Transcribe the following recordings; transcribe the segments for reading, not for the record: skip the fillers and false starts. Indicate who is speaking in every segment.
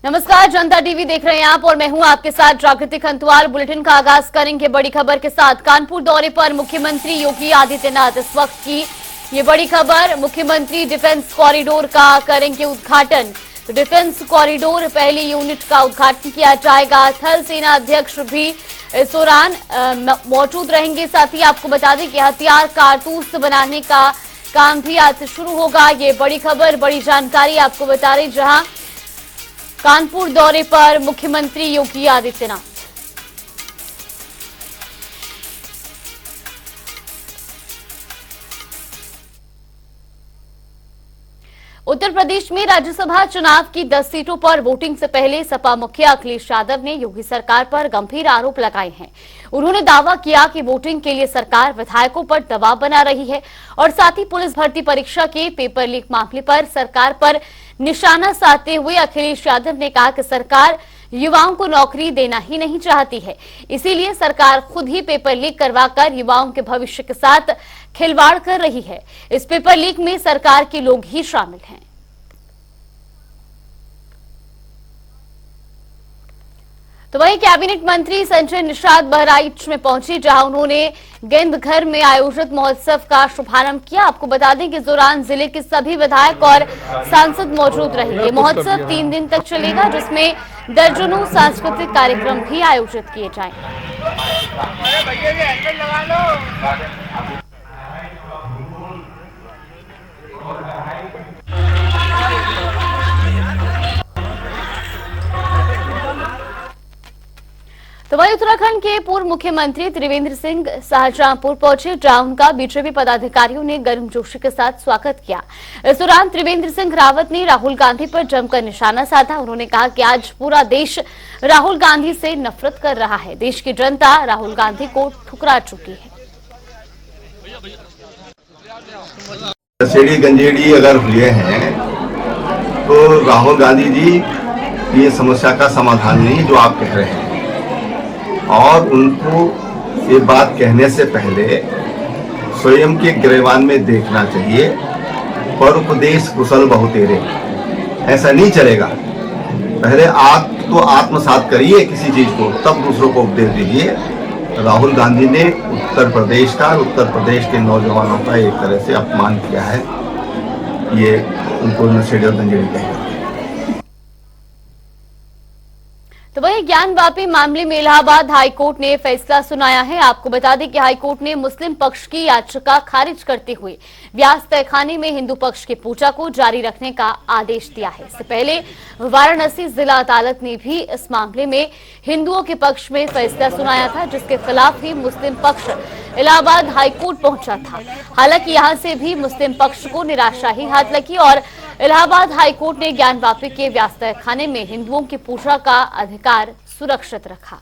Speaker 1: नमस्कार, जनता टीवी देख रहे हैं आप और मैं हूं आपके साथ जागृति खंतवाल। बुलेटिन का आगाज करेंगे बड़ी खबर के साथ। कानपुर दौरे पर मुख्यमंत्री योगी आदित्यनाथ। इस वक्त की ये बड़ी खबर, मुख्यमंत्री डिफेंस कॉरिडोर का करेंगे उद्घाटन। तो डिफेंस कॉरिडोर पहली यूनिट का उद्घाटन किया जाएगा। थल सेना अध्यक्ष भी इस दौरान मौजूद रहेंगे। साथ ही आपको बता दें कि हथियार कारतूस बनाने का काम भी आज से शुरू होगा। ये बड़ी खबर, बड़ी जानकारी आपको बता रही, जहां कानपुर दौरे पर मुख्यमंत्री योगी आदित्यनाथ। उत्तर प्रदेश में राज्यसभा चुनाव की 10 सीटों पर वोटिंग से पहले सपा मुखिया अखिलेश यादव ने योगी सरकार पर गंभीर आरोप लगाए हैं। उन्होंने दावा किया कि वोटिंग के लिए सरकार विधायकों पर दबाव बना रही है और साथ ही पुलिस भर्ती परीक्षा के पेपर लीक मामले पर सरकार पर निशाना साधते हुए अखिलेश यादव ने कहा कि सरकार युवाओं को नौकरी देना ही नहीं चाहती है, इसीलिए सरकार खुद ही पेपर लीक करवाकर युवाओं के भविष्य के साथ खिलवाड़ कर रही है। इस पेपर लीक में सरकार के लोग ही शामिल हैं। तो वहीं कैबिनेट मंत्री संजय निषाद बहराइच में पहुंचे, जहां उन्होंने गेंद घर में आयोजित महोत्सव का शुभारंभ किया। आपको बता दें कि इस दौरान जिले के सभी विधायक और सांसद मौजूद रहे। ये महोत्सव 3 दिन तक चलेगा, जिसमें दर्जनों सांस्कृतिक कार्यक्रम भी आयोजित किए जाएंगे। तो वहीं उत्तराखंड के पूर्व मुख्यमंत्री त्रिवेंद्र सिंह शाहजहांपुर पहुंचे, जहां उनका बीजेपी पदाधिकारियों ने गर्मजोशी के साथ स्वागत किया। इस दौरान त्रिवेंद्र सिंह रावत ने राहुल गांधी पर जमकर निशाना साधा। उन्होंने कहा कि आज पूरा देश राहुल गांधी से नफरत कर रहा है। देश की जनता राहुल गांधी को ठुकरा चुकी है।
Speaker 2: नशेड़ी गंजेड़ी अगर हुए हैं तो राहुल गांधी जी ये समस्या का समाधान नहीं जो आप कह रहे हैं, और उनको ये बात कहने से पहले स्वयं के गिरेबान में देखना चाहिए। पर उपदेश कुशल बहुतेरे, ऐसा नहीं चलेगा। पहले आप तो आत्मसात करिए किसी चीज को, तब दूसरों को उपदेश दीजिए। राहुल गांधी ने उत्तर प्रदेश के नौजवानों का एक तरह से अपमान किया है। ये उनको नशेड़ी और गंजेड़ी कहेगा।
Speaker 1: तो वही ज्ञानवापी मामले में इलाहाबाद हाईकोर्ट ने फैसला सुनाया है। आपको बता दें कि हाईकोर्ट ने मुस्लिम पक्ष की याचिका खारिज करते हुए व्यास तहखाने में हिंदू पक्ष की पूजा को जारी रखने का आदेश दिया है। इससे पहले वाराणसी जिला अदालत ने भी इस मामले में हिंदुओं के पक्ष में फैसला सुनाया था, जिसके खिलाफ ही मुस्लिम पक्ष इलाहाबाद हाईकोर्ट पहुंचा था। हालांकि यहां से भी मुस्लिम पक्ष को निराशा ही हाथ लगी और इलाहाबाद हाईकोर्ट ने ज्ञानवापी के व्यास तहखाने में हिंदुओं की पूजा का अधिकार सुरक्षित रखा।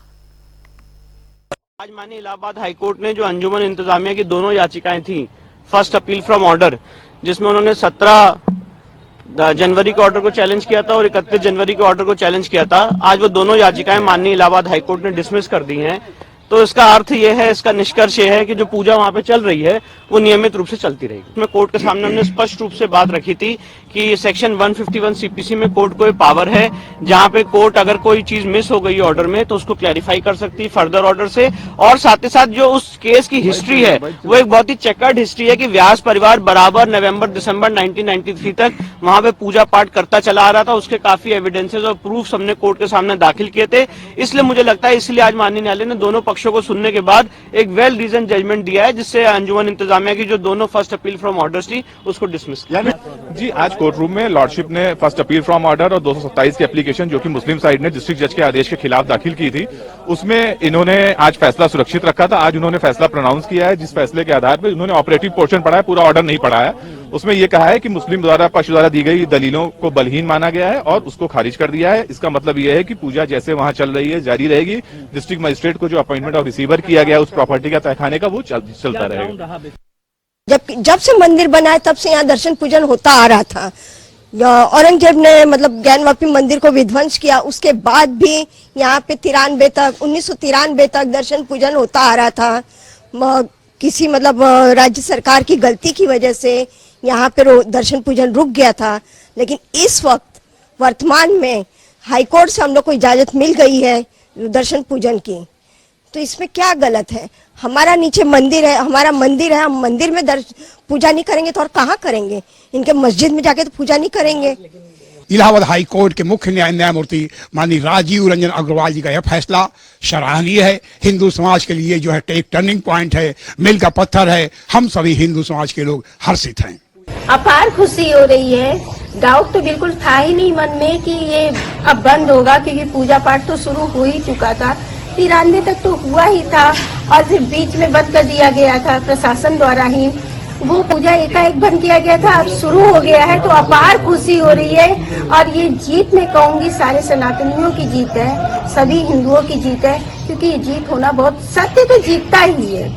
Speaker 3: आज माननीय इलाहाबाद हाईकोर्ट ने जो अंजुमन इंतजामिया की दोनों याचिकाएं थी, फर्स्ट अपील फ्रॉम ऑर्डर, जिसमें उन्होंने 17 जनवरी के ऑर्डर को चैलेंज किया था और 31 जनवरी के ऑर्डर को चैलेंज किया था, आज वो दोनों याचिकाएं माननीय इलाहाबाद हाईकोर्ट ने डिसमिस कर दी हैं। तो इसका अर्थ ये है, इसका निष्कर्ष ये है कि जो पूजा वहां पे चल रही है वो नियमित रूप से चलती रहेगी। इसमें कोर्ट के सामने हमने स्पष्ट रूप से बात रखी थी कि सेक्शन 151 सीपीसी में कोर्ट को पावर है, जहां पे कोर्ट अगर कोई चीज मिस हो गई ऑर्डर में तो उसको क्लैरिफाई कर सकती है फर्दर ऑर्डर से। और साथ ही साथ जो उस केस की हिस्ट्री है वो एक बहुत ही चेकर्ड हिस्ट्री है कि व्यास परिवार बराबर नवंबर दिसंबर 1993 तक वहां पे पूजा पाठ करता चला आ रहा था। उसके काफी एविडेंसेस और प्रूफ हमने कोर्ट के सामने दाखिल किए थे। इसलिए मुझे लगता है, इसलिए आज माननीय न्यायालय ने दोनों पक्षों को सुनने के बाद एक वेल रीजन जजमेंट दिया है, जिससे अंजुमन इंतजामिया की जो दोनों फर्स्ट अपील फ्रॉम ऑर्डर्स थी उसको डिसमिस किया।
Speaker 4: जी, आज कोर्ट रूम में लॉर्डशिप ने फर्स्ट अपील फ्रॉम ऑर्डर और 227 की एप्लीकेशन जो कि मुस्लिम साइड ने डिस्ट्रिक्ट जज के आदेश के खिलाफ दाखिल की थी, उसमें इन्होंने आज फैसला सुरक्षित रखा था। आज उन्होंने फैसला प्रोनाउंस किया है, जिस फैसले के आधार पर उन्होंने ऑपरेटिव पोर्शन पढ़ा है, पूरा ऑर्डर नहीं पढ़ा है। उसमें यह कहा है कि मुस्लिम पक्ष द्वारा दी गई दलीलों को बलहीन माना गया है और उसको खारिज कर दिया है। इसका मतलब यह है कि पूजा जैसे वहां चल रही है जारी रहेगी। डिस्ट्रिक्ट मजिस्ट्रेट को जो अपॉइंटमेंट ऑफ रिसीवर किया गया उस प्रॉपर्टी का तहखाने का वो चलता रहेगा।
Speaker 5: जब से मंदिर बना है तब से यहाँ दर्शन पूजन होता आ रहा था। औरंगजेब ने मतलब ज्ञानवापी मंदिर को विध्वंस किया, उसके बाद भी यहाँ पे 1993 तक दर्शन पूजन होता आ रहा था। किसी मतलब राज्य सरकार की गलती की वजह से यहाँ पे दर्शन पूजन रुक गया था। लेकिन इस वक्त वर्तमान में हाईकोर्ट से हम लोग को इजाजत मिल गई है दर्शन पूजन की, तो इसमें क्या गलत है? हमारा नीचे मंदिर है, हमारा मंदिर है, हम मंदिर में पूजा नहीं करेंगे तो और कहाँ करेंगे? इनके मस्जिद में जाके तो पूजा नहीं करेंगे।
Speaker 6: इलाहाबाद हाई कोर्ट के मुख्य न्यायमूर्ति माननीय राजीव रंजन अग्रवाल जी का यह फैसला सराहनीय है। हिंदू समाज के लिए जो है एक टर्निंग पॉइंट है, मील का पत्थर है। हम सभी हिंदू समाज के लोग हर्षित हैं।
Speaker 7: अपार खुशी हो रही है। डाउट तो बिल्कुल था ही नहीं मन में कि ये अब बंद होगा, क्योंकि पूजा पाठ तो शुरू हो ही चुका था, 93 तक तो हुआ ही था और फिर बीच में बंद कर दिया गया था प्रशासन द्वारा ही। वो पूजा एकाएक बंद किया गया था, अब शुरू हो गया है, तो अपार खुशी हो रही है। और ये जीत मैं कहूँगी सारे सनातनियों की जीत है, सभी हिंदुओं की जीत है, क्योंकि ये जीत होना बहुत, सत्य तो जीतता ही है।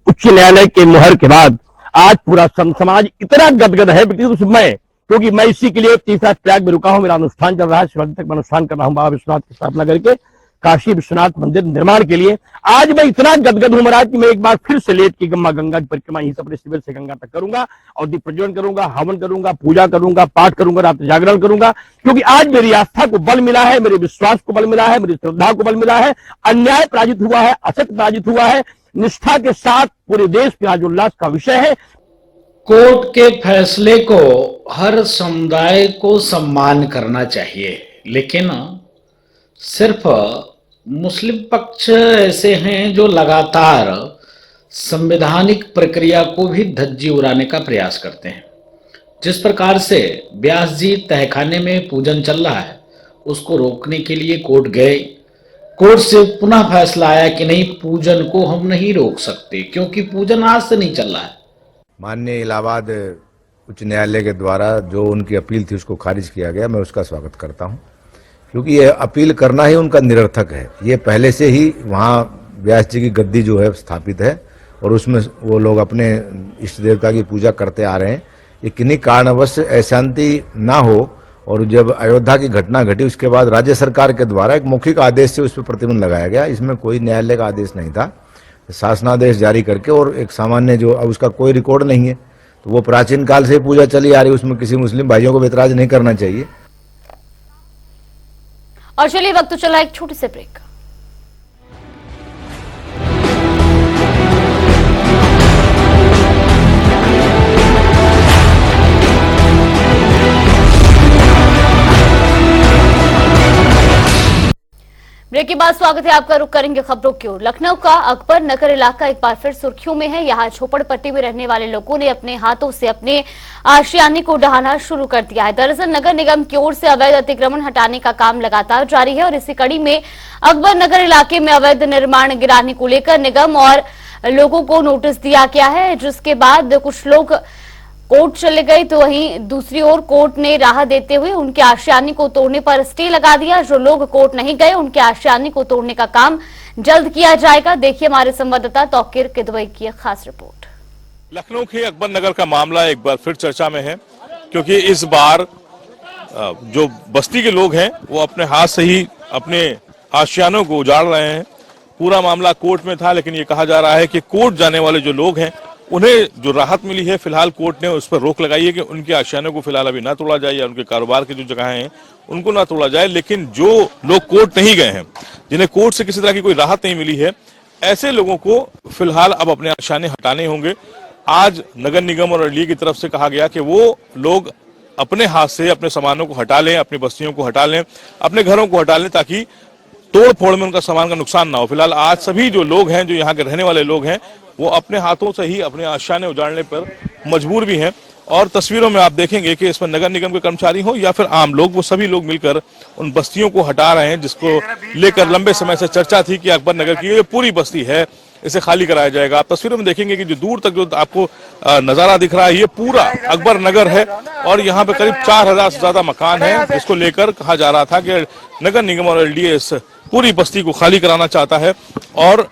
Speaker 8: उच्च न्यायालय के मुहर के बाद आज पूरा समाज इतना गदगद है क्योंकि मैं इसी के लिए तीसरा प्रयाग में रुका हूं। मेरा अनुष्ठान चल रहा है, शिवरात्रि तक मैं अनुष्ठान कर रहा हूं बाबा विश्वनाथ की स्थापना करके काशी विश्वनाथ मंदिर निर्माण के लिए। आज मैं इतना गदगद हूं महाराज कि मैं एक बार फिर से लेट की गंगा की परिक्रमा यहीं से अपने शिविर से गंगा तक करूंगा और दीप प्रज्वलन करूंगा, हवन करूंगा, पूजा करूंगा, पाठ करूंगा, रात्रि जागरण करूंगा, क्योंकि आज मेरी आस्था को बल मिला है, मेरे विश्वास को बल मिला है, मेरी श्रद्धा को बल मिला है। अन्याय पराजित हुआ है, असत्य पराजित हुआ है। निष्ठा के साथ पूरे देश में आज उल्लास का विषय है।
Speaker 9: कोर्ट के फैसले को हर समुदाय को सम्मान करना चाहिए, लेकिन सिर्फ मुस्लिम पक्ष ऐसे हैं जो लगातार संवैधानिक प्रक्रिया को भी धज्जी उड़ाने का प्रयास करते हैं। जिस प्रकार से व्यास जी तहखाने में पूजन चल रहा है, उसको रोकने के लिए कोर्ट गए, कोर्ट से पुनः फैसला आया कि नहीं, पूजन को हम नहीं रोक सकते, क्योंकि पूजन आज से नहीं चल रहा है।
Speaker 10: माननीय इलाहाबाद उच्च न्यायालय के द्वारा जो उनकी अपील थी उसको खारिज किया गया। मैं उसका स्वागत करता हूं, क्योंकि ये अपील करना ही उनका निरर्थक है। ये पहले से ही वहाँ व्यास जी की गद्दी जो है स्थापित है और उसमें वो लोग अपने इष्ट देवता की पूजा करते आ रहे हैं। ये किन्हीं कारणवश अशांति ना हो, और जब अयोध्या की घटना घटी उसके बाद राज्य सरकार के द्वारा एक मौखिक आदेश से उस पर प्रतिबंध लगाया गया। इसमें कोई न्यायालय का आदेश नहीं था, शासनादेश जारी करके, और एक सामान्य जो उसका कोई रिकॉर्ड नहीं है, तो वो प्राचीन काल से पूजा चली आ रही है, उसमें किसी मुस्लिम भाइयों को ऐतराज नहीं करना चाहिए।
Speaker 1: और चलिए वक्त तो चला एक छोटे से ब्रेक। ब्रेक के बाद स्वागत है आपका। रुख करेंगे खबरों की ओर। लखनऊ का अकबर नगर इलाका एक बार फिर सुर्खियों में है। यहाँ झोपड़पट्टी में रहने वाले लोगों ने अपने हाथों से अपने आशियाने को ढहाना शुरू कर दिया है। दरअसल नगर निगम की ओर से अवैध अतिक्रमण हटाने का काम लगातार जारी है और इसी कड़ी में अकबर नगर इलाके में अवैध निर्माण गिराने को लेकर निगम और लोगों को नोटिस दिया गया है, जिसके बाद कुछ लोग कोर्ट चले गए, तो वहीं दूसरी ओर कोर्ट ने राह देते हुए उनके आशियाने को तोड़ने पर स्टे लगा दिया। जो लोग कोर्ट नहीं गए उनके आशियाने को तोड़ने का काम जल्द किया जाएगा। देखिए हमारे संवाददाता तौकीर किदवई की खास रिपोर्ट।
Speaker 4: लखनऊ के अकबर नगर का मामला एक बार फिर चर्चा में है, क्योंकि इस बार जो बस्ती के लोग हैं वो अपने हाथ से ही अपने आशियानों को उजाड़ रहे हैं। पूरा मामला कोर्ट में था, लेकिन ये कहा जा रहा है कि कोर्ट जाने वाले जो लोग हैं उन्हें जो राहत मिली है, फिलहाल कोर्ट ने उस पर रोक लगाई है कि उनके आशियानों को फिलहाल अभी ना तोड़ा जाए या उनके कारोबार की जो जगहें हैं उनको ना तोड़ा जाए। लेकिन जो लोग कोर्ट नहीं गए हैं, जिन्हें कोर्ट से किसी तरह की कोई राहत नहीं मिली है, ऐसे लोगों को फिलहाल अब अपने आशियाने हटाने होंगे। आज नगर निगम और अडलिया की तरफ से कहा गया कि वो लोग अपने हाथ से अपने सामानों को हटा लें, अपनी बस्तियों को हटा लें, अपने घरों को हटा लें, ताकि तोड़ फोड़ में उनका सामान का नुकसान ना हो। फिलहाल आज सभी जो लोग हैं, जो यहाँ के रहने वाले लोग हैं, वो अपने हाथों से ही अपने आशियाने उजाड़ने पर मजबूर भी हैं। और तस्वीरों में आप देखेंगे कि इसमें नगर निगम के कर्मचारी हो या फिर आम लोग, वो सभी लोग मिलकर उन बस्तियों को हटा रहे हैं, जिसको लेकर लंबे समय से चर्चा थी कि अकबर नगर की ये पूरी बस्ती है, इसे खाली कराया जाएगा। आप तस्वीरों में देखेंगे कि जो दूर तक जो आपको नजारा दिख रहा है, ये पूरा अकबर नगर है और यहाँ पे करीब 4000 से ज्यादा मकान है, जिसको लेकर कहा जा रहा था कि नगर निगम और एलडीए इस पूरी बस्ती को खाली कराना चाहता है। और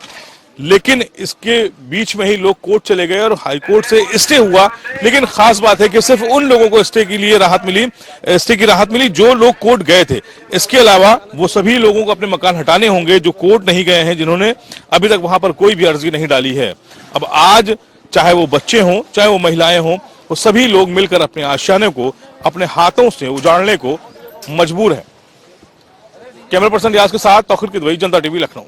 Speaker 4: लेकिन इसके बीच में ही लोग कोर्ट चले गए और हाईकोर्ट से स्टे हुआ। लेकिन खास बात है कि सिर्फ उन लोगों को स्टे की राहत मिली जो लोग कोर्ट गए थे। इसके अलावा वो सभी लोगों को अपने मकान हटाने होंगे जो कोर्ट नहीं गए हैं, जिन्होंने अभी तक वहां पर कोई भी अर्जी नहीं डाली है। अब आज चाहे वो बच्चे हों, चाहे वो महिलाएं हों, वो सभी लोग मिलकर अपने आशियाने को अपने हाथों से उजाड़ने को मजबूर है। कैमरा पर्सन रियाज के साथ तौखीर किदवई, जनता टीवी, लखनऊ।